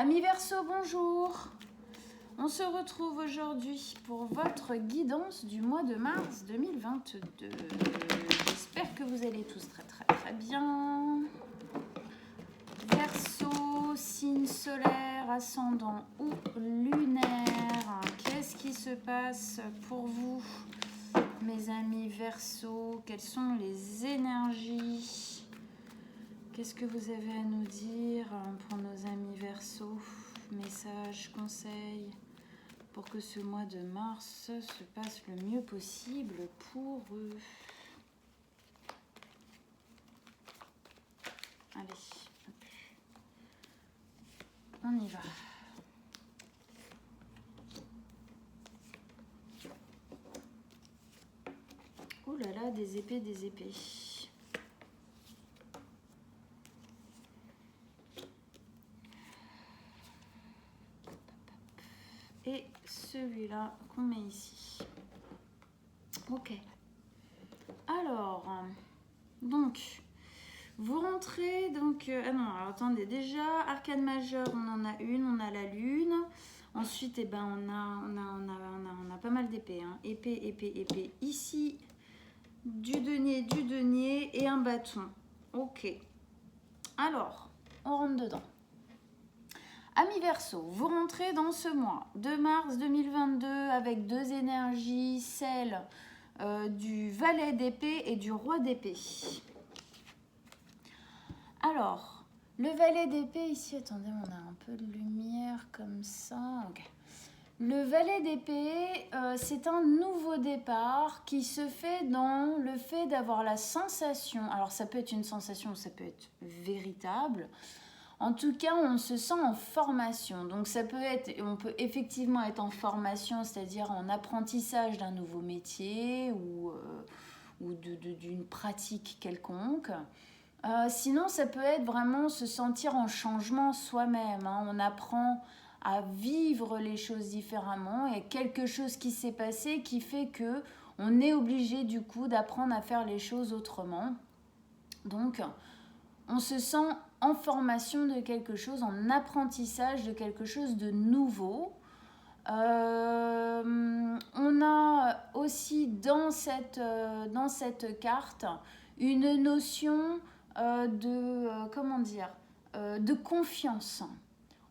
Amis Verseau, bonjour. On se retrouve aujourd'hui pour votre guidance du mois de mars 2022. J'espère que vous allez tous très bien. Verseau, signe solaire, ascendant ou lunaire. Qu'est-ce qui se passe pour vous, mes amis Verseau? Quelles sont les énergies? Qu'est-ce que vous avez à nous dire pour nos amis Verseau? Messages, conseils pour que ce mois de mars se passe le mieux possible pour eux. Allez, on y va. Oh là là, des épées, des épées. Et celui-là qu'on met ici. Ok. Alors, donc, vous rentrez, donc... ah non, alors attendez, déjà, arcane majeure, on en a une, on a la lune. Ensuite, eh ben, on a pas mal d'épées. Hein. Épée. Ici, du denier et un bâton. Ok. Alors, on rentre dedans. Amis Verseau, vous rentrez dans ce mois de mars 2022 avec deux énergies, celle du valet d'épée et du roi d'épée. Alors, le valet d'épée ici, attendez, on a un peu de lumière comme ça. Okay. Le valet d'épée, c'est un nouveau départ qui se fait dans le fait d'avoir la sensation, alors ça peut être une sensation, ça peut être véritable. En tout cas, on se sent en formation. Donc, ça peut être, on peut effectivement être en formation, c'est-à-dire en apprentissage d'un nouveau métier ou d'une pratique quelconque. Sinon, ça peut être vraiment se sentir en changement soi-même. Hein. On apprend à vivre les choses différemment. Il y a quelque chose qui s'est passé qui fait que on est obligé du coup d'apprendre à faire les choses autrement. Donc, on se sent en formation de quelque chose, en apprentissage de quelque chose de nouveau. On a aussi dans cette carte une notion de confiance.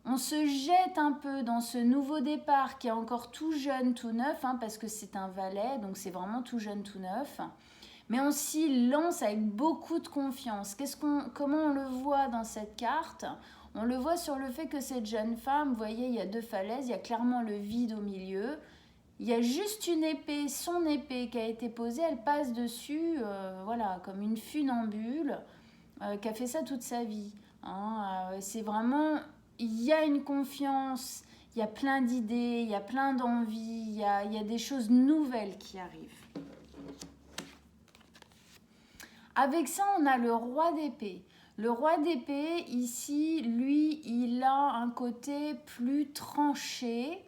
On se jette un peu dans ce nouveau départ qui est encore tout jeune, tout neuf, hein, parce que c'est un valet, donc c'est vraiment tout jeune, tout neuf. Mais on s'y lance avec beaucoup de confiance. Comment on le voit dans cette carte? On le voit sur le fait que cette jeune femme, vous voyez, il y a deux falaises, il y a clairement le vide au milieu. Il y a juste une épée, son épée qui a été posée, elle passe dessus, voilà, comme une funambule qui a fait ça toute sa vie. Hein. C'est vraiment, il y a une confiance, il y a plein d'idées, il y a plein d'envies, il y a des choses nouvelles qui arrivent. Avec ça, on a le roi d'épée. Le roi d'épée, ici, lui, il a un côté plus tranché.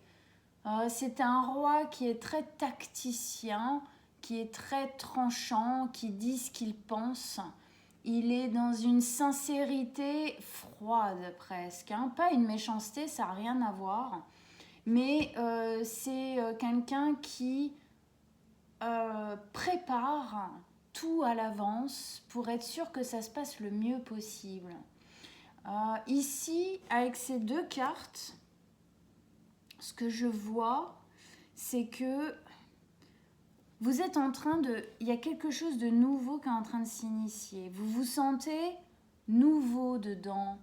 C'est un roi qui est très tacticien, qui est très tranchant, qui dit ce qu'il pense. Il est dans une sincérité froide presque. Hein. Pas une méchanceté, ça n'a rien à voir. Mais c'est quelqu'un qui prépare tout à l'avance pour être sûr que ça se passe le mieux possible. Ici, avec ces deux cartes, ce que je vois, c'est que vous êtes en train de... Il y a quelque chose de nouveau qui est en train de s'initier. Vous vous sentez nouveau dedans,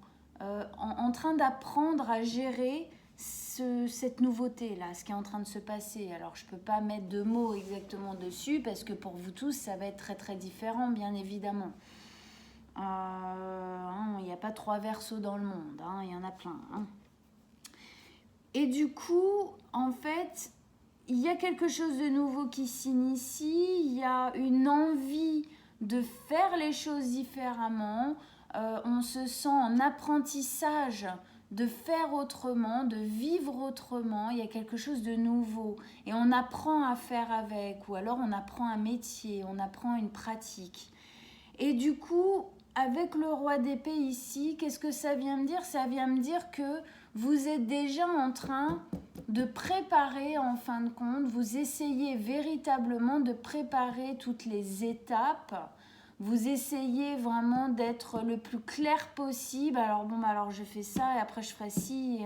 en train d'apprendre à gérer cette nouveauté-là, ce qui est en train de se passer. Alors, je ne peux pas mettre de mots exactement dessus parce que pour vous tous, ça va être très très différent, bien évidemment. Il n'y a pas 3 Verseaux dans le monde, hein, il y en a plein. Hein. Et du coup, en fait, il y a quelque chose de nouveau qui s'initie, il y a une envie de faire les choses différemment, on se sent en apprentissage de faire autrement, de vivre autrement, il y a quelque chose de nouveau et on apprend à faire avec, ou alors on apprend un métier, on apprend une pratique. Et du coup, avec le roi d'épée ici, qu'est-ce que ça vient me dire? Ça vient me dire que vous êtes déjà en train de préparer, en fin de compte, vous essayez véritablement de préparer toutes les étapes. Vous essayez vraiment d'être le plus clair possible. Alors bon, alors je fais ça et après je ferai ci,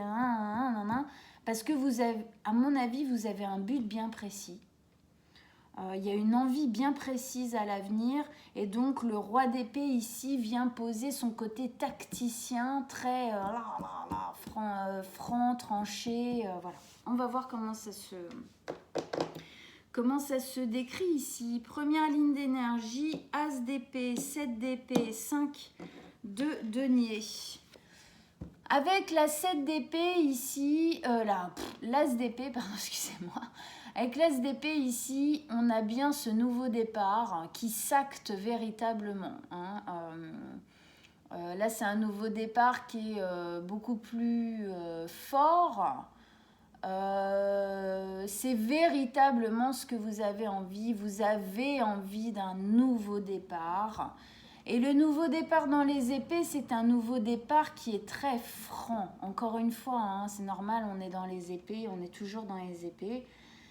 parce que vous avez, à mon avis, vous avez un but bien précis. Il y a une envie bien précise à l'avenir et donc le roi d'épée ici vient poser son côté tacticien, très franc, tranché. Voilà. On va voir comment ça se décrit ici. Première ligne d'énergie, As d'épée, 7 d'épée, 5 de denier. Avec la 7 d'épée ici, l'As d'épée, pardon, excusez-moi. Avec l'As d'épée ici, on a bien ce nouveau départ qui s'acte véritablement. Là, c'est un nouveau départ qui est beaucoup plus fort. C'est véritablement ce que vous avez envie. Vous avez envie d'un nouveau départ. Et le nouveau départ dans les épées, c'est un nouveau départ qui est très franc. Encore une fois, c'est normal, on est dans les épées, on est toujours dans les épées.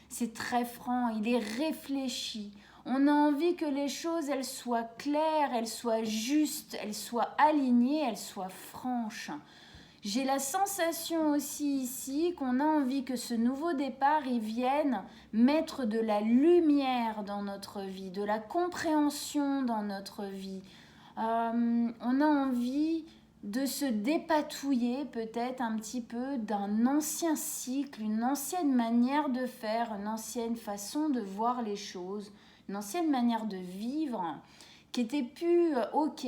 C'est très franc, il est réfléchi. On a envie que les choses, elles soient claires, elles soient justes, elles soient alignées, elles soient franches. J'ai la sensation aussi ici qu'on a envie que ce nouveau départ, il vienne mettre de la lumière dans notre vie, de la compréhension dans notre vie. On a envie de se dépatouiller peut-être un petit peu d'un ancien cycle, une ancienne manière de faire, une ancienne façon de voir les choses, une ancienne manière de vivre qui était plus OK.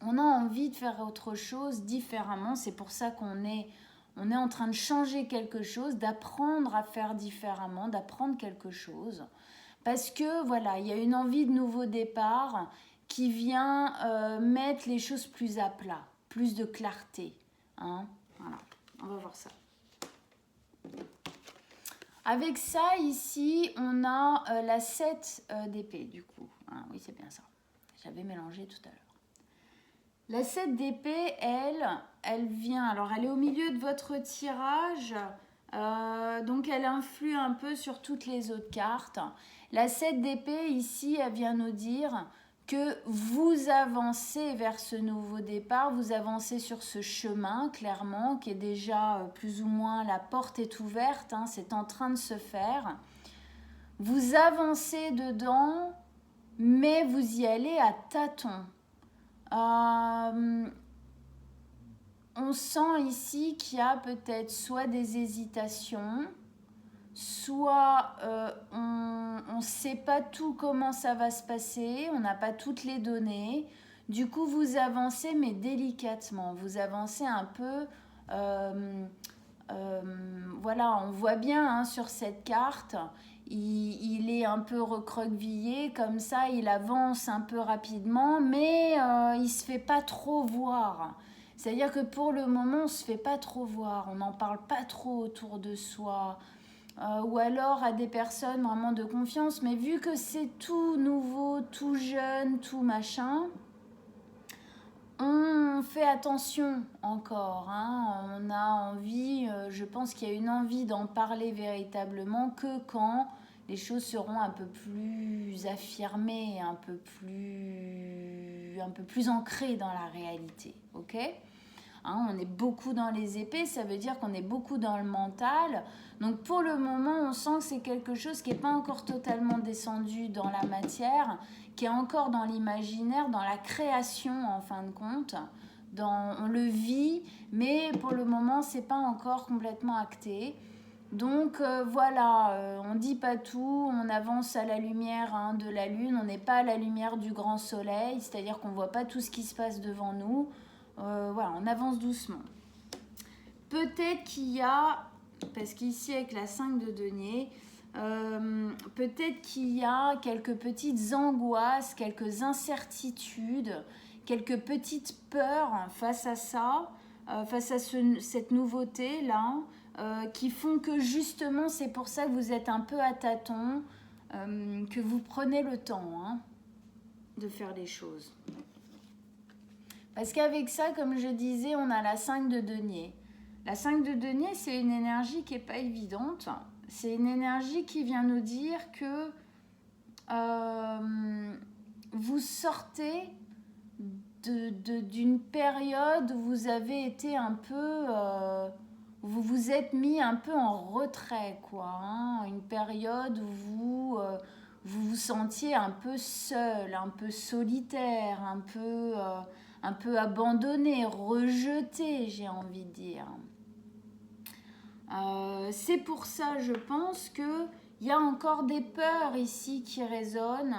On a envie de faire autre chose différemment. C'est pour ça qu'on est en train de changer quelque chose, d'apprendre à faire différemment, d'apprendre quelque chose. Parce que voilà, il y a une envie de nouveau départ qui vient mettre les choses plus à plat, plus de clarté. Voilà, on va voir ça. Avec ça, ici, on a la 7 d'épée, du coup. Oui, c'est bien ça. J'avais mélangé tout à l'heure. La 7 d'épée, elle vient... Alors, elle est au milieu de votre tirage. Donc, elle influe un peu sur toutes les autres cartes. La 7 d'épée, ici, elle vient nous dire que vous avancez vers ce nouveau départ, vous avancez sur ce chemin, clairement, qui est déjà plus ou moins, la porte est ouverte, c'est en train de se faire. Vous avancez dedans, mais vous y allez à tâtons. On sent ici qu'il y a peut-être soit des hésitations, soit on ne sait pas tout comment ça va se passer, on n'a pas toutes les données. Du coup, vous avancez, mais délicatement. Vous avancez un peu... voilà, on voit bien sur cette carte, il est un peu recroquevillé, comme ça, il avance un peu rapidement, mais il ne se fait pas trop voir. C'est-à-dire que pour le moment, on ne se fait pas trop voir, on n'en parle pas trop autour de soi. Ou alors à des personnes vraiment de confiance, mais vu que c'est tout nouveau, tout jeune, tout machin, on fait attention encore. On a envie, je pense qu'il y a une envie d'en parler véritablement que quand les choses seront un peu plus affirmées, un peu plus ancrées dans la réalité. Ok ? On est beaucoup dans les épées, ça veut dire qu'on est beaucoup dans le mental. Donc pour le moment, on sent que c'est quelque chose qui n'est pas encore totalement descendu dans la matière, qui est encore dans l'imaginaire, dans la création en fin de compte. On le vit, mais pour le moment, ce n'est pas encore complètement acté. Donc voilà, on ne dit pas tout, on avance à la lumière de la lune, on n'est pas à la lumière du grand soleil, c'est-à-dire qu'on ne voit pas tout ce qui se passe devant nous. Voilà, on avance doucement. Peut-être qu'il y a, parce qu'ici avec la 5 de denier, peut-être qu'il y a quelques petites angoisses, quelques incertitudes, quelques petites peurs face à ça, face à cette nouveauté-là, qui font que justement, c'est pour ça que vous êtes un peu à tâtons, que vous prenez le temps de faire les choses. Parce qu'avec ça, comme je disais, on a la 5 de denier. La 5 de denier, c'est une énergie qui n'est pas évidente. C'est une énergie qui vient nous dire que vous sortez d'une période où vous avez été un peu... vous vous êtes mis un peu en retrait, quoi. Hein, une période où vous vous sentiez un peu seul, un peu solitaire, un peu abandonné, rejeté, j'ai envie de dire. C'est pour ça, je pense, qu'il y a encore des peurs ici qui résonnent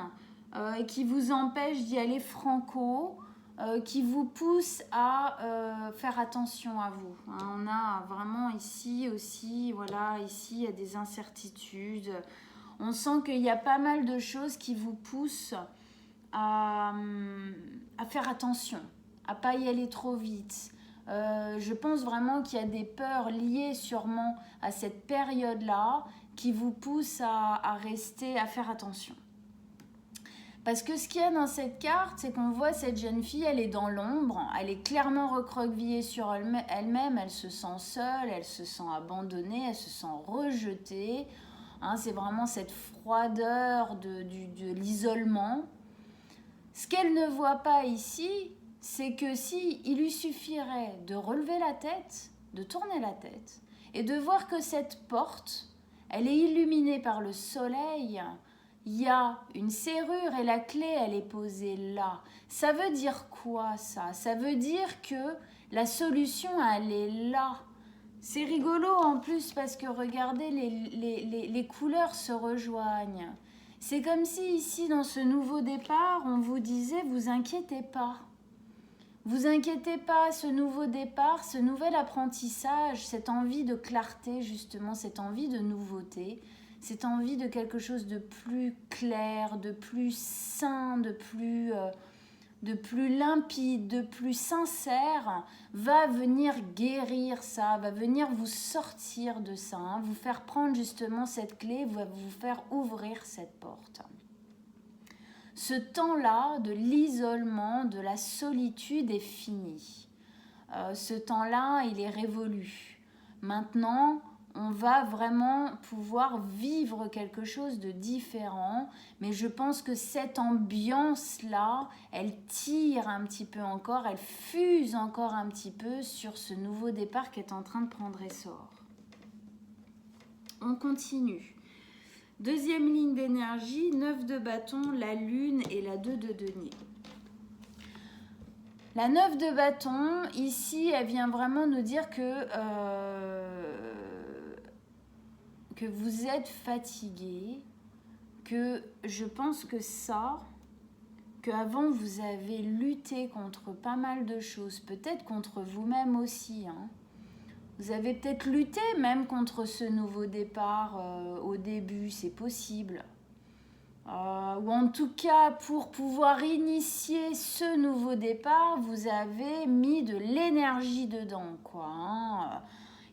et qui vous empêchent d'y aller franco, qui vous poussent à faire attention à vous. Hein, on a vraiment ici aussi, voilà, ici il y a des incertitudes. On sent qu'il y a pas mal de choses qui vous poussent à faire attention, à pas y aller trop vite. Je pense vraiment qu'il y a des peurs liées sûrement à cette période-là qui vous poussent à rester, à faire attention. Parce que ce qu'il y a dans cette carte, c'est qu'on voit cette jeune fille, elle est dans l'ombre, elle est clairement recroquevillée sur elle-même, elle se sent seule, elle se sent abandonnée, elle se sent rejetée. Hein, c'est vraiment cette froideur de l'isolement. Ce qu'elle ne voit pas ici, c'est que si il lui suffirait de relever la tête, de tourner la tête, et de voir que cette porte, elle est illuminée par le soleil, il y a une serrure et la clé, elle est posée là. Ça veut dire quoi ça? Ça veut dire que la solution, elle est là. C'est rigolo en plus parce que regardez, les couleurs se rejoignent. C'est comme si ici, dans ce nouveau départ, on vous disait, vous inquiétez pas. Vous inquiétez pas, ce nouveau départ, ce nouvel apprentissage, cette envie de clarté justement, cette envie de nouveauté, cette envie de quelque chose de plus clair, de plus sain, de plus limpide, de plus sincère, va venir guérir ça, va venir vous sortir de ça, hein, vous faire prendre justement cette clé, va vous faire ouvrir cette porte. Ce temps-là de l'isolement, de la solitude est fini. Ce temps-là, il est révolu. Maintenant, on va vraiment pouvoir vivre quelque chose de différent, mais je pense que cette ambiance-là, elle tire un petit peu encore, elle fuse encore un petit peu sur ce nouveau départ qui est en train de prendre essor. On continue. Deuxième ligne d'énergie, 9 de bâton, la lune et la 2 de denier. La 9 de bâton, ici, elle vient vraiment nous dire que vous êtes fatigué, que je pense que ça, qu'avant vous avez lutté contre pas mal de choses, peut-être contre vous-même aussi, hein. Vous avez peut-être lutté même contre ce nouveau départ au début, c'est possible. Ou en tout cas, pour pouvoir initier ce nouveau départ, vous avez mis de l'énergie dedans, quoi. Hein.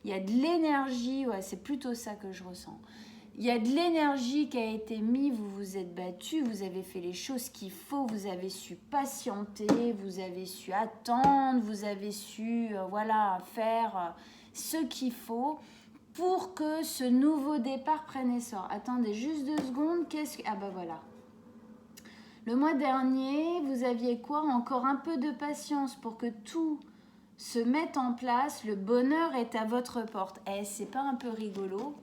Il y a de l'énergie, ouais, c'est plutôt ça que je ressens. Il y a de l'énergie qui a été mise, vous vous êtes battu, vous avez fait les choses qu'il faut, vous avez su patienter, vous avez su attendre, vous avez su faire ce qu'il faut pour que ce nouveau départ prenne essor. Attendez juste 2 secondes, ah bah voilà. Le mois dernier, vous aviez quoi? Encore un peu de patience pour que tout se mette en place. Le bonheur est à votre porte. C'est pas un peu rigolo?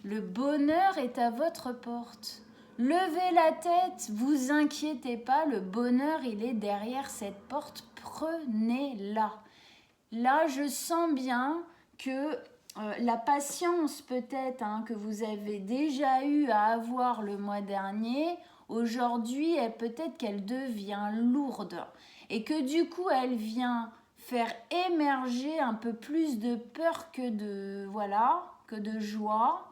Le bonheur est à votre porte. Levez la tête, vous inquiétez pas, le bonheur, il est derrière cette porte. Prenez-la. Là, je sens bien que la patience peut-être que vous avez déjà eu à avoir le mois dernier, aujourd'hui, peut-être qu'elle devient lourde et que du coup, elle vient faire émerger un peu plus de peur que de joie.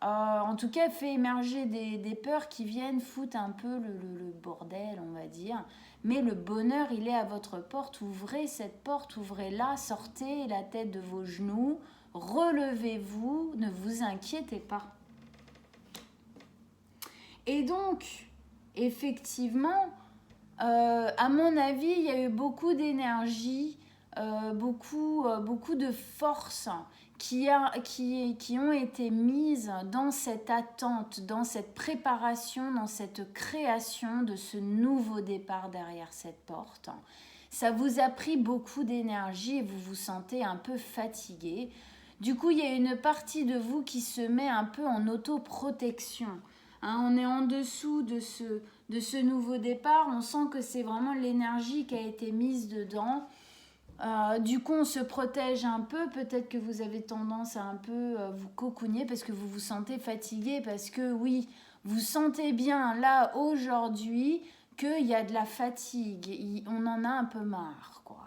En tout cas, elle fait émerger des peurs qui viennent foutre un peu le bordel, on va dire. Mais le bonheur, il est à votre porte. Ouvrez cette porte, ouvrez-la, sortez la tête de vos genoux, relevez-vous, ne vous inquiétez pas. Et donc, effectivement, à mon avis, il y a eu beaucoup d'énergie, beaucoup de force qui ont été mises dans cette attente, dans cette préparation, dans cette création de ce nouveau départ derrière cette porte. Ça vous a pris beaucoup d'énergie et vous vous sentez un peu fatigué. Du coup, il y a une partie de vous qui se met un peu en autoprotection. On est en dessous de ce nouveau départ. On sent que c'est vraiment l'énergie qui a été mise dedans. Du coup, on se protège un peu. Peut-être que vous avez tendance à un peu vous cocooner parce que vous vous sentez fatigué. Parce que oui, vous sentez bien là aujourd'hui qu'il y a de la fatigue. On en a un peu marre, quoi.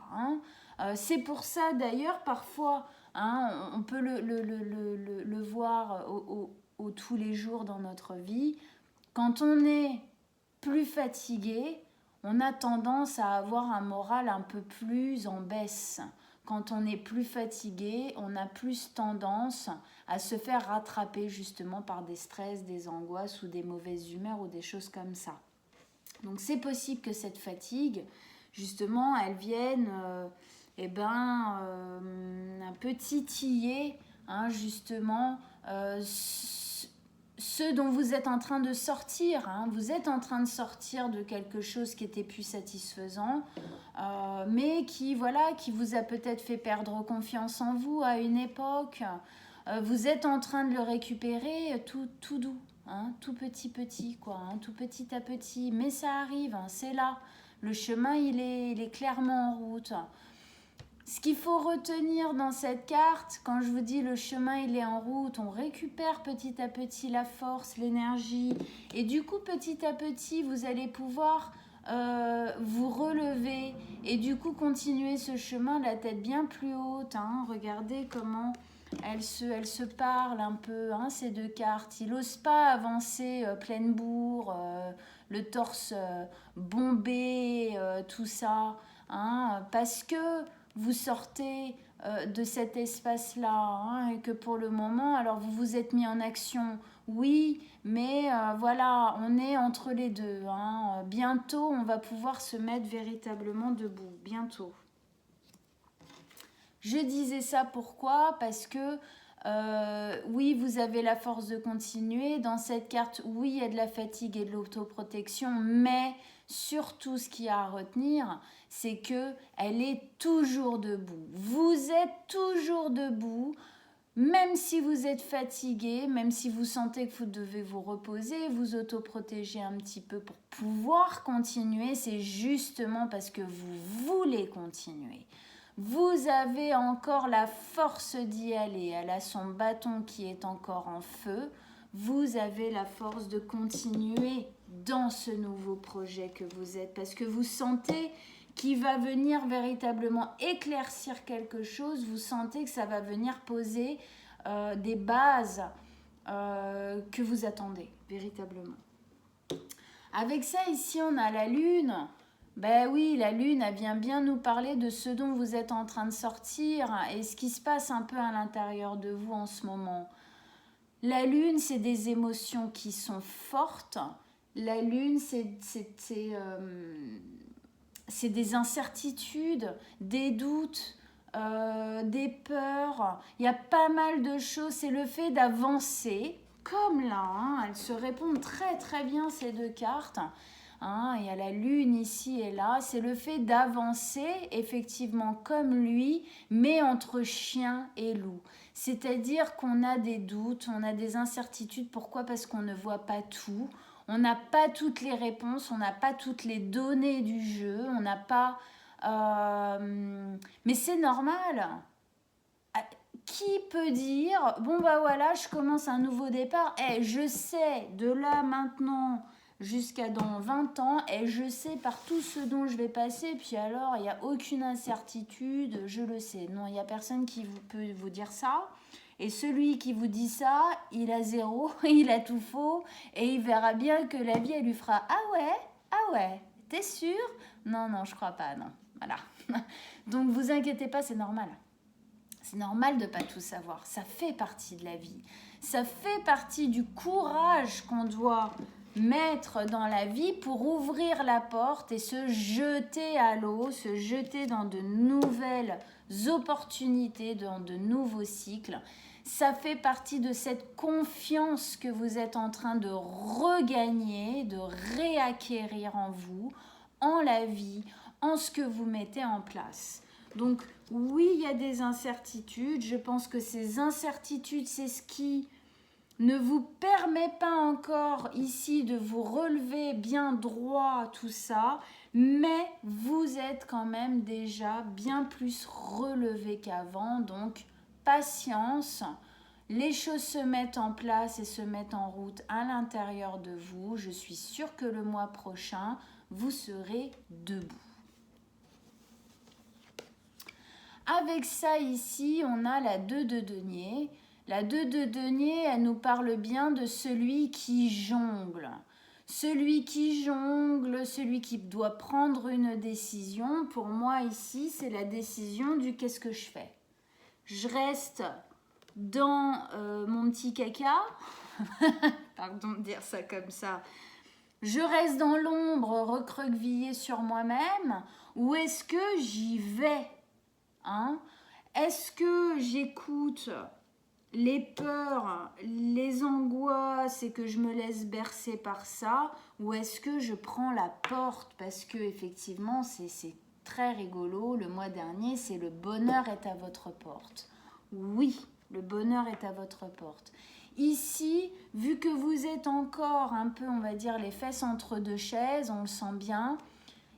C'est pour ça d'ailleurs parfois, on peut le voir au tous les jours dans notre vie. Quand on est plus fatigué, on a tendance à avoir un moral un peu plus en baisse. Quand on est plus fatigué, on a plus tendance à se faire rattraper justement par des stress, des angoisses ou des mauvaises humeurs ou des choses comme ça. Donc c'est possible que cette fatigue, justement, elle vienne un peu titiller justement ce dont vous êtes en train de sortir. Vous êtes en train de sortir de quelque chose qui était plus satisfaisant, mais qui vous a peut-être fait perdre confiance en vous à une époque. Vous êtes en train de le récupérer tout doux, tout petit, quoi, tout petit à petit. Mais ça arrive, c'est là. Le chemin, il est clairement en route. Ce qu'il faut retenir dans cette carte, quand je vous dis le chemin il est en route, on récupère petit à petit la force, l'énergie. Et du coup, petit à petit, vous allez pouvoir vous relever et du coup continuer ce chemin la tête bien plus haute. Regardez comment elles se parlent un peu, ces deux cartes. Il n'ose pas avancer pleine bourre, le torse bombé, tout ça. Parce que vous sortez de cet espace-là et que pour le moment, alors vous vous êtes mis en action, oui, mais voilà, on est entre les deux. Bientôt, on va pouvoir se mettre véritablement debout, bientôt. Je disais ça pourquoi? Parce que oui, vous avez la force de continuer. Dans cette carte, oui, il y a de la fatigue et de l'autoprotection, mais surtout ce qu'il y a à retenir, c'est que elle est toujours debout. Vous êtes toujours debout, même si vous êtes fatigué, même si vous sentez que vous devez vous reposer, vous autoprotéger un petit peu pour pouvoir continuer. C'est justement parce que vous voulez continuer. Vous avez encore la force d'y aller. Elle a son bâton qui est encore en feu. Vous avez la force de continuer dans ce nouveau projet que vous êtes parce que vous sentez qu'il va venir véritablement éclaircir quelque chose. Vous sentez que ça va venir poser des bases que vous attendez véritablement. Avec ça, ici, on a la lune. Ben oui, la lune, elle vient bien nous parler de ce dont vous êtes en train de sortir et ce qui se passe un peu à l'intérieur de vous en ce moment. La lune, c'est des émotions qui sont fortes. La lune, c'est des incertitudes, des doutes, des peurs. Il y a pas mal de choses. C'est le fait d'avancer, comme là. Elles se répondent très très bien ces deux cartes. Il y a la lune ici et là, c'est le fait d'avancer effectivement comme lui, mais entre chien et loup. C'est-à-dire qu'on a des doutes, on a des incertitudes. Pourquoi? Parce qu'on ne voit pas tout. On n'a pas toutes les réponses, on n'a pas toutes les données du jeu, on n'a pas... Mais c'est normal. Qui peut dire, bon bah voilà, je commence un nouveau départ, je sais de là maintenant jusqu'à dans 20 ans, et je sais par tout ce dont je vais passer, puis alors il n'y a aucune incertitude, je le sais. Non, il n'y a personne qui peut vous dire ça. Et celui qui vous dit ça, il a zéro, il a tout faux, et il verra bien que la vie, elle lui fera « Ah ouais, t'es sûr ?» Non, je crois pas, non. Voilà. Donc vous inquiétez pas, c'est normal. C'est normal de ne pas tout savoir. Ça fait partie de la vie. Ça fait partie du courage qu'on doit mettre dans la vie pour ouvrir la porte et se jeter à l'eau, se jeter dans de nouvelles opportunités, dans de nouveaux cycles. Ça fait partie de cette confiance que vous êtes en train de regagner, de réacquérir en vous, en la vie, en ce que vous mettez en place. Donc oui, il y a des incertitudes. Je pense que ces incertitudes, c'est ce qui ne vous permet pas encore ici de vous relever bien droit, tout ça, mais vous êtes quand même déjà bien plus relevé qu'avant, donc patience, les choses se mettent en place et se mettent en route à l'intérieur de vous. Je suis sûre que le mois prochain, vous serez debout. Avec ça ici, on a la 2 de denier. La 2 de denier, elle nous parle bien de celui qui jongle. Celui qui jongle, celui qui doit prendre une décision. Pour moi ici, c'est la décision du qu'est-ce que je fais. Je reste dans mon petit caca. Pardon de dire ça comme ça. Je reste dans l'ombre, recroquevillée sur moi-même, ou est-ce que j'y vais, hein? Est-ce que j'écoute les peurs, les angoisses et que je me laisse bercer par ça, ou est-ce que je prends la porte? Parce que effectivement, c'est très rigolo. Le mois dernier, c'est le bonheur est à votre porte. Oui, le bonheur est à votre porte. Ici, vu que vous êtes encore un peu, on va dire, les fesses entre deux chaises, on le sent bien.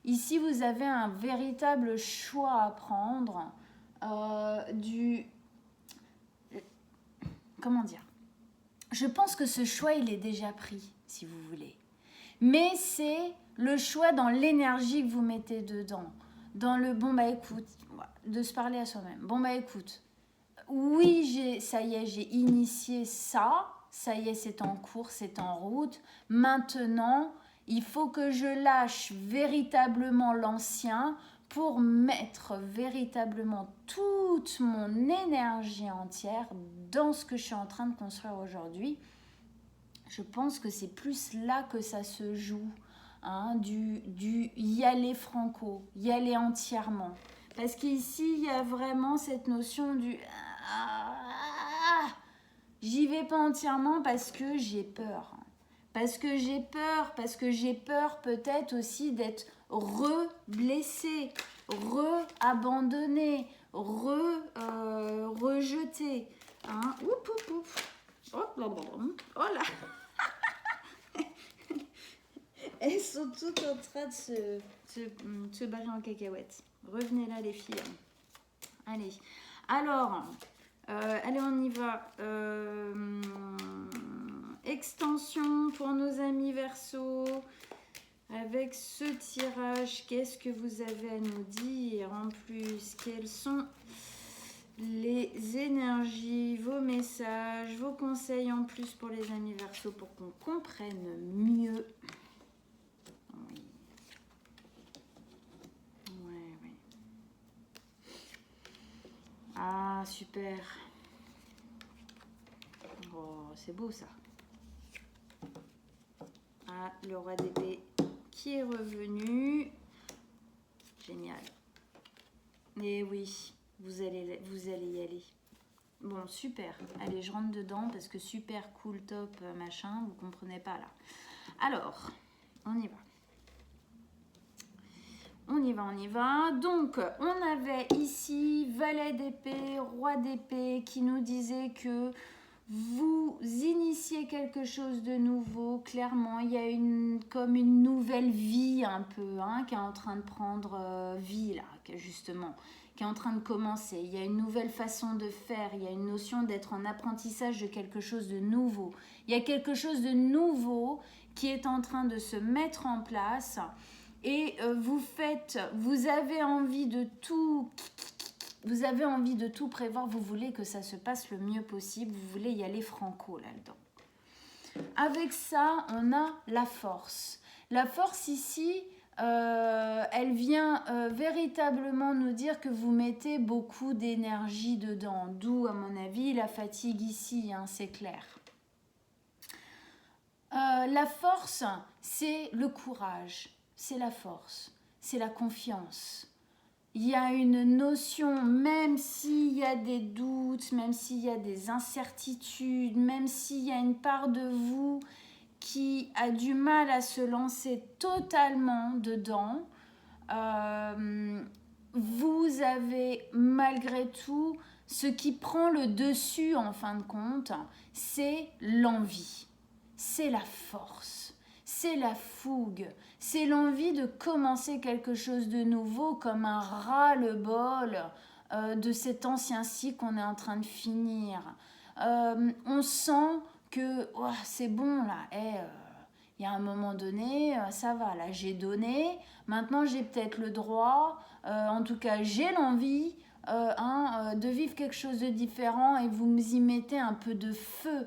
Ici, vous avez un véritable choix à prendre comment dire? Je pense que ce choix, il est déjà pris, si vous voulez. Mais c'est le choix dans l'énergie que vous mettez dedans. Dans le bon, bah écoute, de se parler à soi-même. Bon, bah écoute, oui, ça y est, j'ai initié ça. Ça y est, c'est en cours, c'est en route. Maintenant, il faut que je lâche véritablement l'ancien pour mettre véritablement toute mon énergie entière dans ce que je suis en train de construire aujourd'hui. Je pense que c'est plus là que ça se joue, hein, du y aller franco, y aller entièrement. Parce qu'ici, il y a vraiment cette notion du j'y vais pas entièrement parce que j'ai peur. Parce que j'ai peur peut-être aussi d'être re-blessée, re-abandonnée, rejetée. Hein? Oup, oup, oup. Oh là. Elles sont toutes en train de se barrer en cacahuètes. Revenez là les filles. Allez. Alors, allez on y va. Extension pour nos amis Verseau. Avec ce tirage, qu'est-ce que vous avez à nous dire en plus? Quelles sont les énergies, vos messages, vos conseils en plus pour les amis Verseau pour qu'on comprenne mieux? Oui. Ouais. Ah, super. Oh, c'est beau ça. Ah, le roi d'épée qui est revenu. Génial. Et oui, vous allez y aller. Bon, super. Allez, je rentre dedans parce que super, cool, top, machin, vous comprenez pas là. Alors, on y va. On y va. Donc, on avait ici valet d'épée, roi d'épée qui nous disait que vous initiez quelque chose de nouveau. Clairement, il y a comme une nouvelle vie un peu, hein, qui est en train de prendre vie là, justement, qui est en train de commencer. Il y a une nouvelle façon de faire. Il y a une notion d'être en apprentissage de quelque chose de nouveau. Il y a quelque chose de nouveau qui est en train de se mettre en place. Et vous avez envie de tout prévoir, vous voulez que ça se passe le mieux possible, vous voulez y aller franco là-dedans. Avec ça, on a la force. La force ici, elle vient véritablement nous dire que vous mettez beaucoup d'énergie dedans, d'où à mon avis la fatigue ici, hein, c'est clair. La force, c'est le courage, c'est la force, c'est la confiance. Il y a une notion, même s'il y a des doutes, même s'il y a des incertitudes, même s'il y a une part de vous qui a du mal à se lancer totalement dedans, vous avez malgré tout, ce qui prend le dessus en fin de compte, c'est l'envie, c'est la force, c'est la fougue, c'est l'envie de commencer quelque chose de nouveau comme un ras-le-bol de cet ancien cycle qu'on est en train de finir. On sent que oh, c'est bon là, il y a un moment donné, ça va, là j'ai donné, maintenant j'ai peut-être le droit, en tout cas j'ai l'envie de vivre quelque chose de différent et vous y mettez un peu de feu.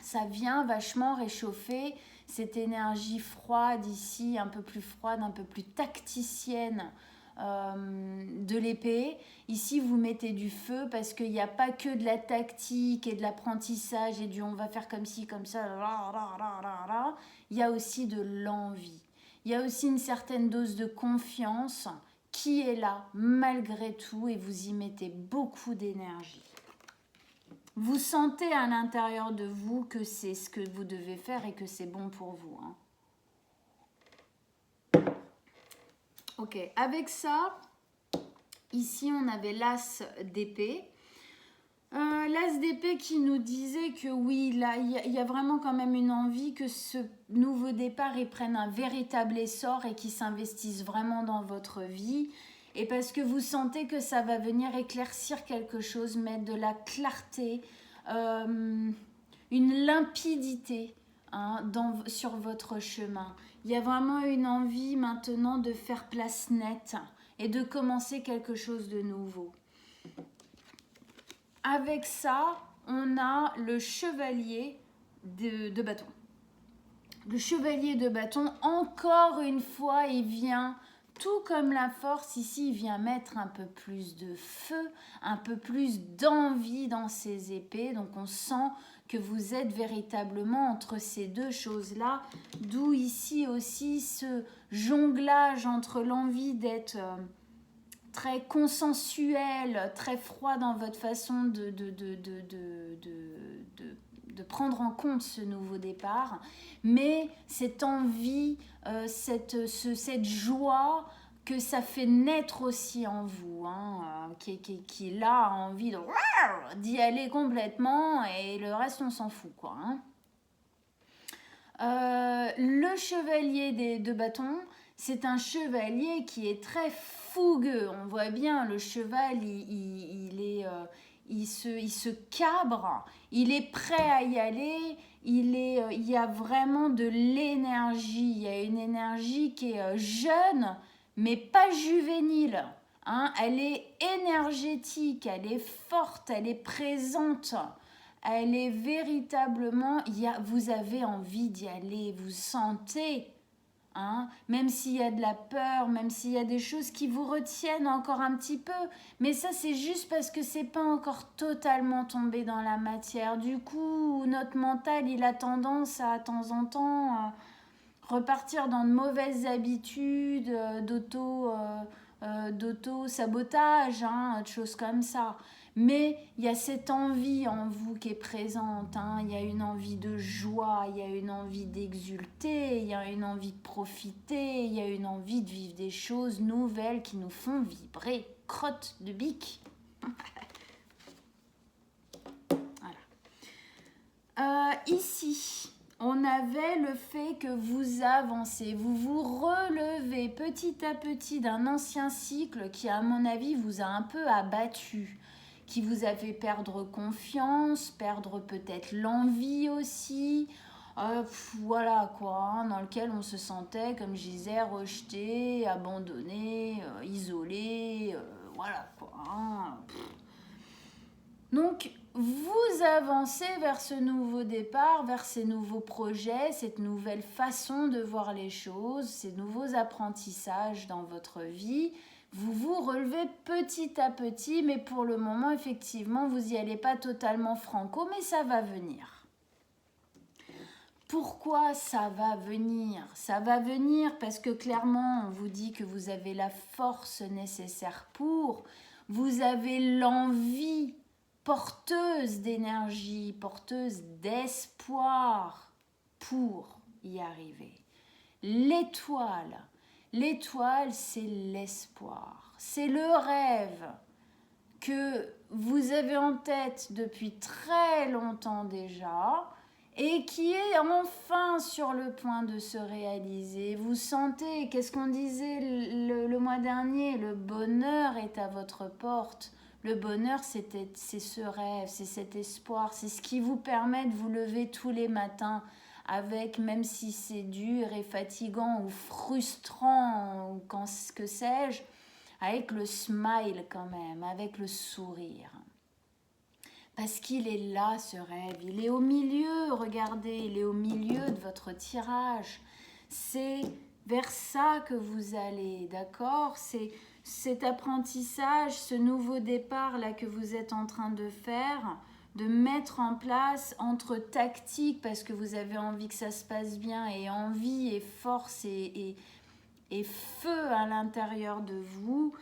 Ça vient vachement réchauffer cette énergie froide ici, un peu plus froide, un peu plus tacticienne de l'épée. Ici, vous mettez du feu parce qu'il n'y a pas que de la tactique et de l'apprentissage et du on va faire comme ci, comme ça. Il y a aussi de l'envie. Il y a aussi une certaine dose de confiance qui est là malgré tout et vous y mettez beaucoup d'énergie. Vous sentez à l'intérieur de vous que c'est ce que vous devez faire et que c'est bon pour vous. Ok, avec ça, ici on avait l'as d'épée. L'as d'épée qui nous disait que oui, là, il y a vraiment quand même une envie que ce nouveau départ, il prenne un véritable essor et qu'il s'investisse vraiment dans votre vie. Et parce que vous sentez que ça va venir éclaircir quelque chose, mettre de la clarté, une limpidité sur votre chemin. Il y a vraiment une envie maintenant de faire place nette et de commencer quelque chose de nouveau. Avec ça, on a le chevalier de bâton. Le chevalier de bâton, encore une fois, il vient, tout comme la force, ici, il vient mettre un peu plus de feu, un peu plus d'envie dans ses épées. Donc, on sent que vous êtes véritablement entre ces deux choses-là. D'où ici aussi ce jonglage entre l'envie d'être très consensuel, très froid dans votre façon de prendre en compte ce nouveau départ, mais cette envie, cette joie que ça fait naître aussi en vous, qui là a envie d'y aller complètement et le reste on s'en fout quoi. Le chevalier de bâton, c'est un chevalier qui est très fougueux. On voit bien, le cheval, il se cabre, il est prêt à y aller, il y a vraiment de l'énergie. Il y a une énergie qui est jeune, mais pas juvénile. Elle est énergétique, elle est forte, elle est présente. Elle est véritablement, vous avez envie d'y aller, vous sentez, même s'il y a de la peur, même s'il y a des choses qui vous retiennent encore un petit peu, mais ça c'est juste parce que c'est pas encore totalement tombé dans la matière. Du coup, notre mental, il a tendance à temps en temps repartir dans de mauvaises habitudes d'auto-sabotage, de choses comme ça. Mais il y a cette envie en vous qui est présente, il y a une envie de joie, il y a une envie d'exulter, il y a une envie de profiter, il y a une envie de vivre des choses nouvelles qui nous font vibrer. Crotte de bique. Voilà. Ici, on avait le fait que vous avancez, vous vous relevez petit à petit d'un ancien cycle qui, à mon avis, vous a un peu abattu, qui vous a fait perdre confiance, perdre peut-être l'envie aussi, voilà quoi, dans lequel on se sentait, comme je disais, rejeté, abandonné, isolé, voilà quoi. Donc, vous avancez vers ce nouveau départ, vers ces nouveaux projets, cette nouvelle façon de voir les choses, ces nouveaux apprentissages dans votre vie. Vous vous relevez petit à petit, mais pour le moment, effectivement, vous n'y allez pas totalement franco, mais ça va venir. Pourquoi ça va venir? Ça va venir parce que clairement, on vous dit que vous avez la force nécessaire pour, vous avez l'envie porteuse d'énergie, porteuse d'espoir pour y arriver. L'étoile, c'est l'espoir, c'est le rêve que vous avez en tête depuis très longtemps déjà et qui est enfin sur le point de se réaliser. Vous sentez, qu'est-ce qu'on disait le mois dernier, le bonheur est à votre porte. Le bonheur, c'est ce rêve, c'est cet espoir, c'est ce qui vous permet de vous lever tous les matins avec, même si c'est dur et fatigant ou frustrant ou que sais-je, avec le smile quand même, avec le sourire. Parce qu'il est là, ce rêve, il est au milieu, regardez, il est au milieu de votre tirage. C'est vers ça que vous allez, d'accord? C'est cet apprentissage, ce nouveau départ-là que vous êtes en train de faire, de mettre en place entre tactique, parce que vous avez envie que ça se passe bien, et envie et force et feu à l'intérieur de vous,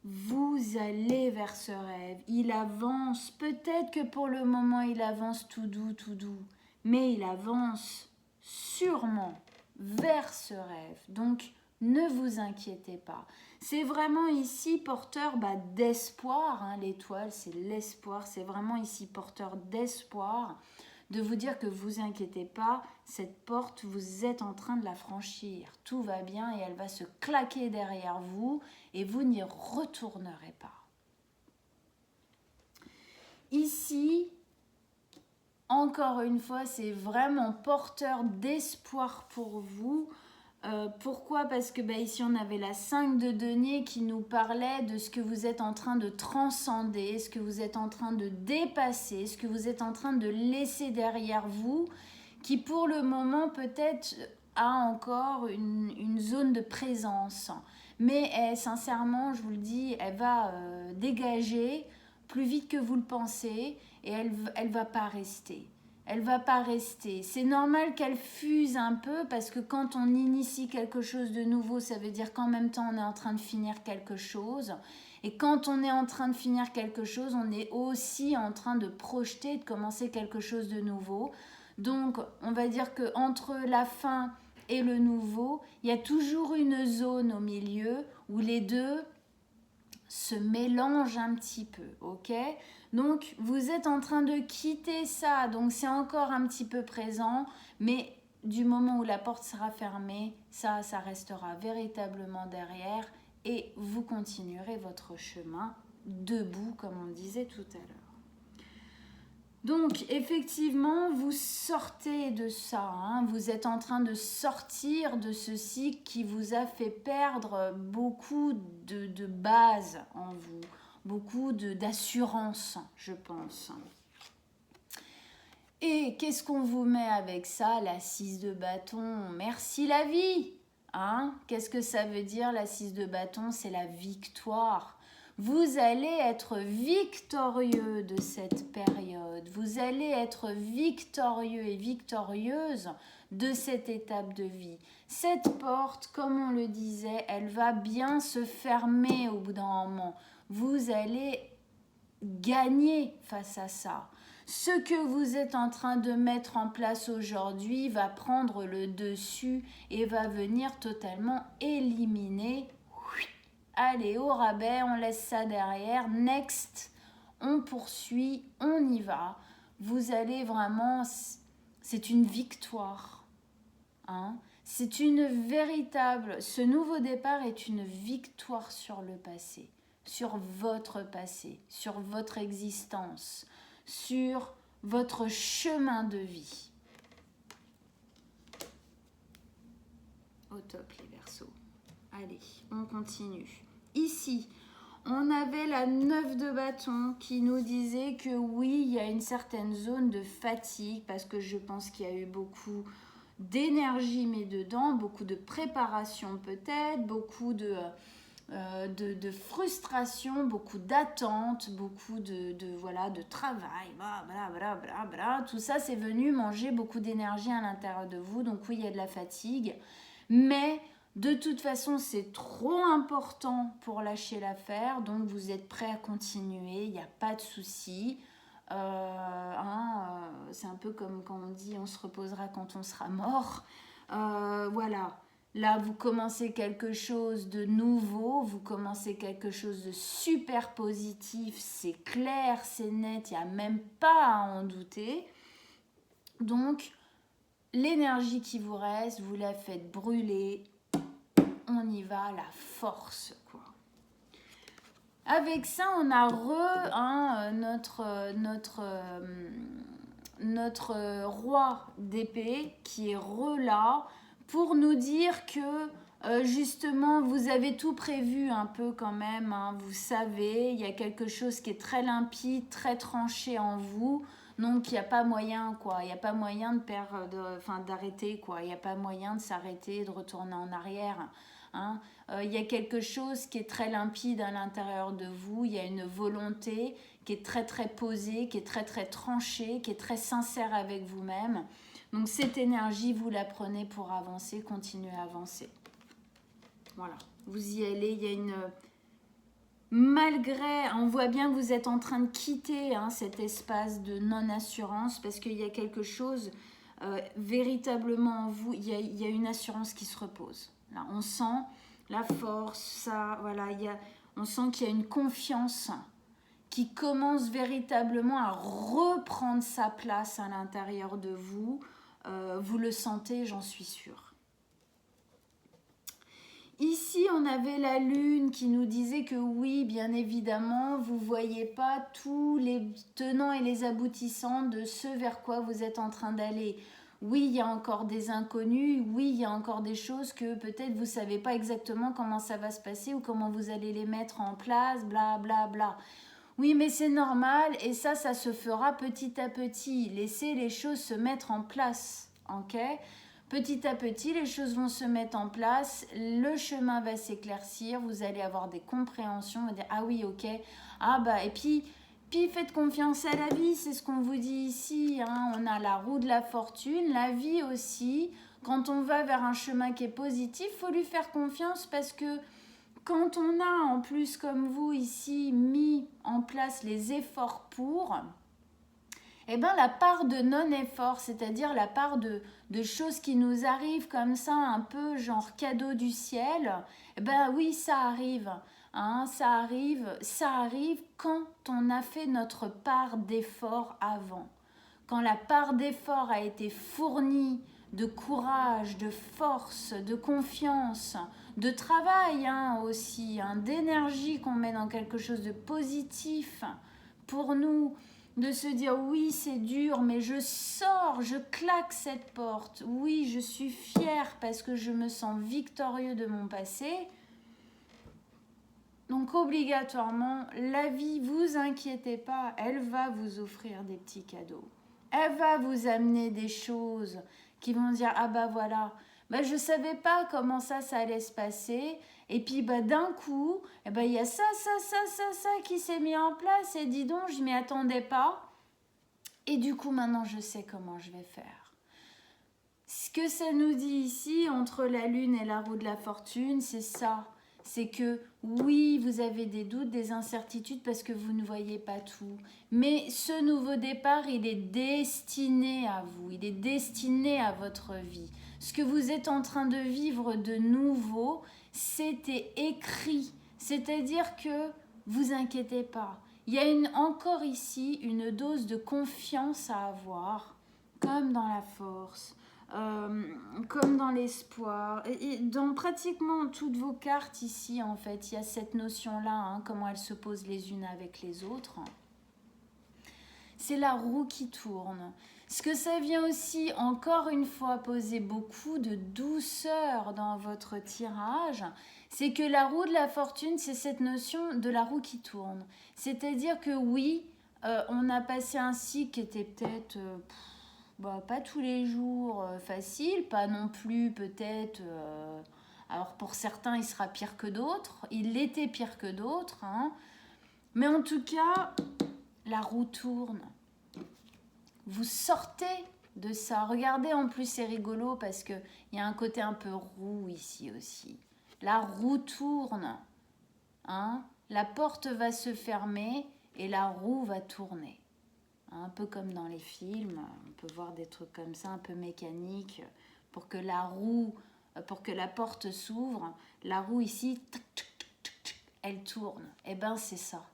vous allez vers ce rêve. Il avance, peut-être que pour le moment il avance tout doux, mais il avance sûrement vers ce rêve. Donc ne vous inquiétez pas. C'est vraiment ici porteur d'espoir, hein, l'étoile c'est l'espoir, c'est vraiment ici porteur d'espoir, de vous dire que vous inquiétez pas, cette porte, vous êtes en train de la franchir. Tout va bien et elle va se claquer derrière vous et vous n'y retournerez pas. Ici, encore une fois, c'est vraiment porteur d'espoir pour vous. Pourquoi? Parce que ici on avait la 5 de denier qui nous parlait de ce que vous êtes en train de transcender, ce que vous êtes en train de dépasser, ce que vous êtes en train de laisser derrière vous, qui pour le moment peut-être a encore une zone de présence. Mais sincèrement, je vous le dis, elle va dégager plus vite que vous le pensez et elle va pas rester. Elle va pas rester. C'est normal qu'elle fuse un peu parce que quand on initie quelque chose de nouveau, ça veut dire qu'en même temps on est en train de finir quelque chose. Et quand on est en train de finir quelque chose, on est aussi en train de projeter, de commencer quelque chose de nouveau. Donc on va dire qu'entre la fin et le nouveau, il y a toujours une zone au milieu où les deux se mélangent un petit peu, ok? Donc, vous êtes en train de quitter ça, donc c'est encore un petit peu présent, mais du moment où la porte sera fermée, ça restera véritablement derrière et vous continuerez votre chemin debout, comme on disait tout à l'heure. Donc, effectivement, vous sortez de ça, hein. Vous êtes en train de sortir de ce cycle qui vous a fait perdre beaucoup de base en vous, beaucoup d'assurance, je pense. Et qu'est-ce qu'on vous met avec ça, la 6 de bâton? Merci la vie, hein? Qu'est-ce que ça veut dire, la 6 de bâton? C'est la victoire. Vous allez être victorieux de cette période. Vous allez être victorieux et victorieuse de cette étape de vie. Cette porte, comme on le disait, elle va bien se fermer au bout d'un moment. Vous allez gagner face à ça. Ce que vous êtes en train de mettre en place aujourd'hui va prendre le dessus et va venir totalement éliminer. Allez, au rabais, on laisse ça derrière. Next, on poursuit, on y va. Vous allez vraiment... C'est une victoire. Hein? C'est une véritable... Ce nouveau départ est une victoire sur le passé, sur votre existence, sur votre chemin de vie. Au top, les Verseaux. Allez, on continue. Ici, on avait la 9 de bâton qui nous disait que oui, il y a une certaine zone de fatigue parce que je pense qu'il y a eu beaucoup d'énergie mis dedans, beaucoup de préparation peut-être, beaucoup de frustration, beaucoup d'attente, beaucoup voilà, de travail, bla. Tout ça, c'est venu manger beaucoup d'énergie à l'intérieur de vous. Donc oui, il y a de la fatigue. Mais de toute façon, c'est trop important pour lâcher l'affaire. Donc vous êtes prêt à continuer, il n'y a pas de souci. C'est un peu comme quand on dit on se reposera quand on sera mort. Voilà. Là, vous commencez quelque chose de nouveau, vous commencez quelque chose de super positif, c'est clair, c'est net, il n'y a même pas à en douter. Donc, l'énergie qui vous reste, vous la faites brûler, on y va, la force, quoi. Avec ça, on a notre roi d'épée qui est là pour nous dire que justement vous avez tout prévu un peu quand même, hein, vous savez, il y a quelque chose qui est très limpide, très tranché en vous, donc il n'y a pas moyen quoi, il n'y a pas moyen d'arrêter quoi, il n'y a pas moyen de s'arrêter, de retourner en arrière. Hein. Il y a quelque chose qui est très limpide à l'intérieur de vous, il y a une volonté qui est très très posée, qui est très très tranchée, qui est très sincère avec vous-même. Donc cette énergie, vous la prenez pour avancer, continuer à avancer. Voilà, vous y allez, il y a une... Malgré, on voit bien que vous êtes en train de quitter cet espace de non-assurance parce qu'il y a quelque chose véritablement en vous, il y a une assurance qui se repose. Là, on sent la force, ça, voilà, on sent qu'il y a une confiance qui commence véritablement à reprendre sa place à l'intérieur de vous. Vous le sentez, j'en suis sûre. Ici, on avait la lune qui nous disait que oui, bien évidemment, vous ne voyez pas tous les tenants et les aboutissants de ce vers quoi vous êtes en train d'aller. Oui, il y a encore des inconnus, oui, il y a encore des choses que peut-être vous ne savez pas exactement comment ça va se passer ou comment vous allez les mettre en place, bla bla bla. Oui, mais c'est normal et ça se fera petit à petit. Laissez les choses se mettre en place, ok ? Petit à petit, les choses vont se mettre en place, le chemin va s'éclaircir, vous allez avoir des compréhensions, vous allez dire « Ah oui, ok, ah bah… » Et puis faites confiance à la vie, c'est ce qu'on vous dit ici, hein. On a la roue de la fortune, la vie aussi. Quand on va vers un chemin qui est positif, il faut lui faire confiance parce que quand on a en plus comme vous ici mis en place les efforts pour, eh ben la part de non-effort, c'est-à-dire la part de choses qui nous arrivent comme ça, un peu genre cadeau du ciel, eh ben oui, ça arrive. Hein, ça arrive quand on a fait notre part d'effort avant. Quand la part d'effort a été fournie de courage, de force, de confiance, de travail aussi, d'énergie qu'on met dans quelque chose de positif pour nous, de se dire oui c'est dur mais je sors, je claque cette porte, oui je suis fière parce que je me sens victorieux de mon passé. Donc obligatoirement, la vie, vous inquiétez pas, elle va vous offrir des petits cadeaux. Elle va vous amener des choses qui vont dire « Ah bah voilà, bah je savais pas comment ça allait se passer. » Et puis bah d'un coup, eh bah, il y a ça qui s'est mis en place. Et dis donc, je m'y attendais pas. Et du coup, maintenant, je sais comment je vais faire. Ce que ça nous dit ici, entre la lune et la roue de la fortune, c'est ça. C'est que oui, vous avez des doutes, des incertitudes parce que vous ne voyez pas tout. Mais ce nouveau départ, il est destiné à vous, il est destiné à votre vie. Ce que vous êtes en train de vivre de nouveau, c'était écrit. C'est-à-dire que vous inquiétez pas. Il y a encore ici une dose de confiance à avoir, comme dans la force. Comme dans l'espoir et dans pratiquement toutes vos cartes ici en fait il y a cette notion là comment elles se posent les unes avec les autres, c'est la roue qui tourne. Ce que ça vient aussi encore une fois poser beaucoup de douceur dans votre tirage, c'est que la roue de la fortune, c'est cette notion de la roue qui tourne, c'est à dire que oui, on a passé un cycle qui était peut-être pas tous les jours facile, pas non plus peut-être Alors pour certains, il sera pire que d'autres. Il était pire que d'autres. Hein. Mais en tout cas, la roue tourne. Vous sortez de ça. Regardez, en plus, c'est rigolo parce qu'il y a un côté un peu roue ici aussi. La roue tourne. Hein. La porte va se fermer et la roue va tourner. Un peu comme dans les films, on peut voir des trucs comme ça, un peu mécaniques, pour que la roue, pour que la porte s'ouvre. La roue ici, elle tourne. Eh bien, c'est ça.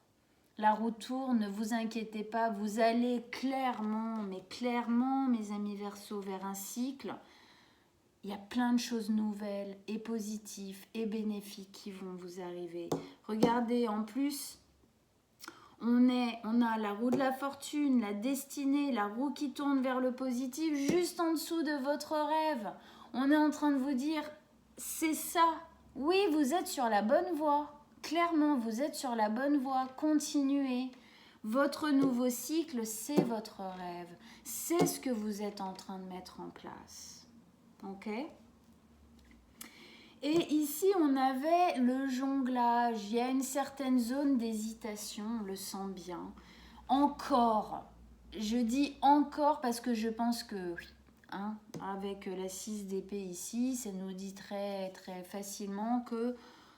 La roue tourne, ne vous inquiétez pas, vous allez clairement, mais clairement, mes amis Verseaux, vers un cycle. Il y a plein de choses nouvelles et positives et bénéfiques qui vont vous arriver. Regardez, en plus, on a la roue de la fortune, la destinée, la roue qui tourne vers le positif, juste en dessous de votre rêve. On est en train de vous dire, c'est ça. Oui, vous êtes sur la bonne voie. Clairement, vous êtes sur la bonne voie. Continuez. Votre nouveau cycle, c'est votre rêve. C'est ce que vous êtes en train de mettre en place. Ok ? Et ici, on avait le jonglage. Il y a une certaine zone d'hésitation, on le sent bien. Encore, je dis encore parce que je pense que, hein, avec la 6 d'épée ici, ça nous dit très, très facilement que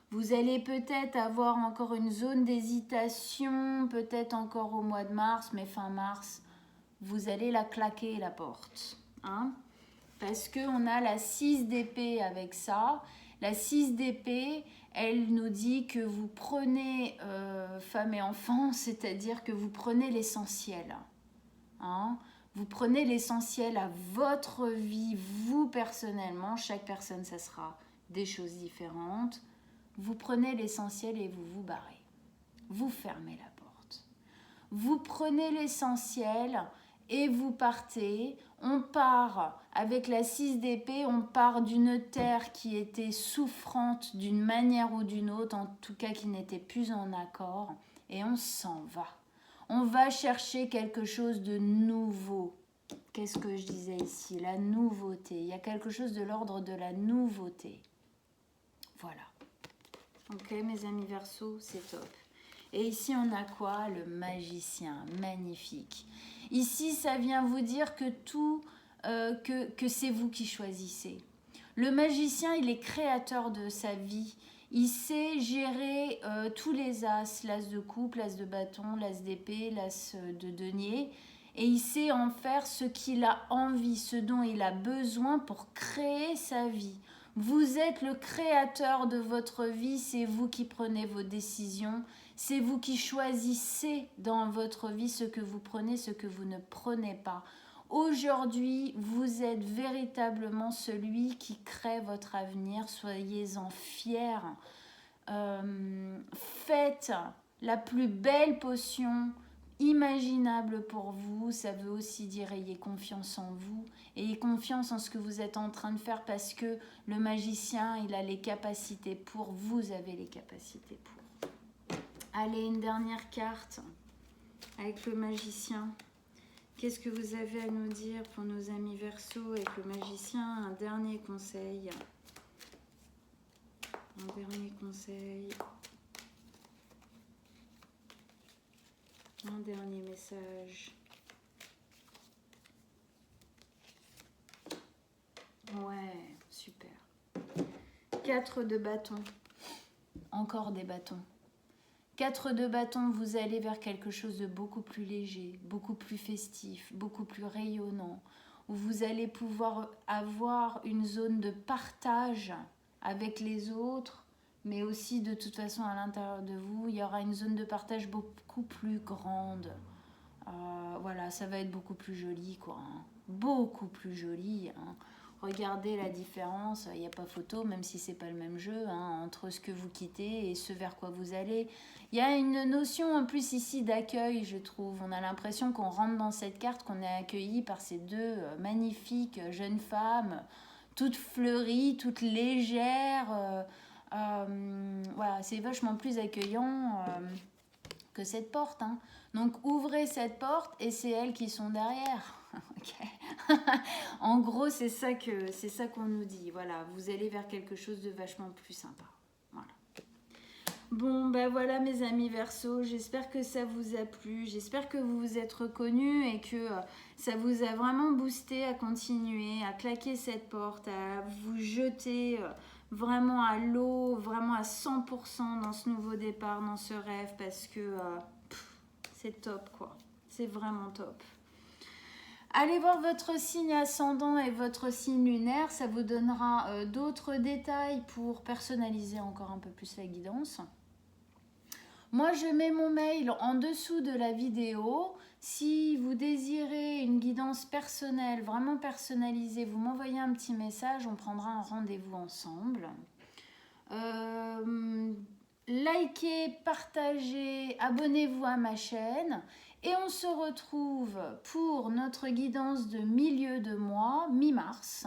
vous allez peut-être avoir encore une zone d'hésitation, peut-être encore au mois de mars, mais fin mars, vous allez la claquer, la porte. Hein, parce qu'on a la 6 d'épée avec ça. La 6 d'épée, elle nous dit que vous prenez femme et enfant, c'est-à-dire que vous prenez l'essentiel. Hein, vous prenez l'essentiel à votre vie, vous personnellement. Chaque personne, ça sera des choses différentes. Vous prenez l'essentiel et vous vous barrez. Vous fermez la porte. Vous prenez l'essentiel et vous partez. On part avec la 6 d'épée, on part d'une terre qui était souffrante d'une manière ou d'une autre, en tout cas qui n'était plus en accord, et on s'en va. On va chercher quelque chose de nouveau. Qu'est-ce que je disais ici? La nouveauté. Il y a quelque chose de l'ordre de la nouveauté. Voilà. Ok, mes amis Verseaux, c'est top. Et ici, on a quoi? Le magicien, magnifique. Ici, ça vient vous dire que tout, que c'est vous qui choisissez. Le magicien, il est créateur de sa vie. Il sait gérer tous les as, l'as de coupe, l'as de bâton, l'as d'épée, l'as de denier. Et il sait en faire ce qu'il a envie, ce dont il a besoin pour créer sa vie. Vous êtes le créateur de votre vie, c'est vous qui prenez vos décisions. C'est vous qui choisissez dans votre vie ce que vous prenez, ce que vous ne prenez pas. Aujourd'hui, vous êtes véritablement celui qui crée votre avenir. Soyez-en fiers. Faites la plus belle potion imaginable pour vous. Ça veut aussi dire ayez confiance en vous. Ayez confiance en ce que vous êtes en train de faire parce que le magicien, il a les capacités pour. Vous avez les capacités pour. Allez, une dernière carte avec le magicien. Qu'est-ce que vous avez à nous dire pour nos amis Verseaux avec le magicien? Un dernier conseil. Un dernier conseil. Un dernier message. Ouais, super. 4 de bâton. Encore des bâtons. 4 de bâton, vous allez vers quelque chose de beaucoup plus léger, beaucoup plus festif, beaucoup plus rayonnant, où vous allez pouvoir avoir une zone de partage avec les autres, mais aussi de toute façon à l'intérieur de vous, il y aura une zone de partage beaucoup plus grande. Voilà, ça va être beaucoup plus joli, quoi. Hein. Beaucoup plus joli, hein. Regardez la différence, il n'y a pas photo, même si c'est pas le même jeu, hein, entre ce que vous quittez et ce vers quoi vous allez. Il y a une notion en plus ici d'accueil, je trouve. On a l'impression qu'on rentre dans cette carte, qu'on est accueilli par ces deux magnifiques jeunes femmes, toutes fleuries, toutes légères. Voilà, c'est vachement plus accueillant que cette porte. Hein. Donc ouvrez cette porte et c'est elles qui sont derrière. Ok. En gros, c'est ça qu'on nous dit. Voilà, vous allez vers quelque chose de vachement plus sympa. Voilà. Bon, ben voilà mes amis Verseau, j'espère que ça vous a plu, j'espère que vous vous êtes reconnus et que ça vous a vraiment boosté à continuer, à claquer cette porte, à vous jeter vraiment à l'eau, vraiment à 100% dans ce nouveau départ, dans ce rêve, parce que c'est top quoi, c'est vraiment top. Allez voir votre signe ascendant et votre signe lunaire, ça vous donnera d'autres détails pour personnaliser encore un peu plus la guidance. Moi, je mets mon mail en dessous de la vidéo. Si vous désirez une guidance personnelle, vraiment personnalisée, vous m'envoyez un petit message, on prendra un rendez-vous ensemble. Likez, partagez, abonnez-vous à ma chaîne. Et on se retrouve pour notre guidance de milieu de mois, mi-mars.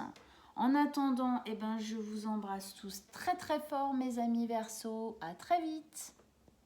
En attendant, je vous embrasse tous très très fort mes amis Verseau. À très vite.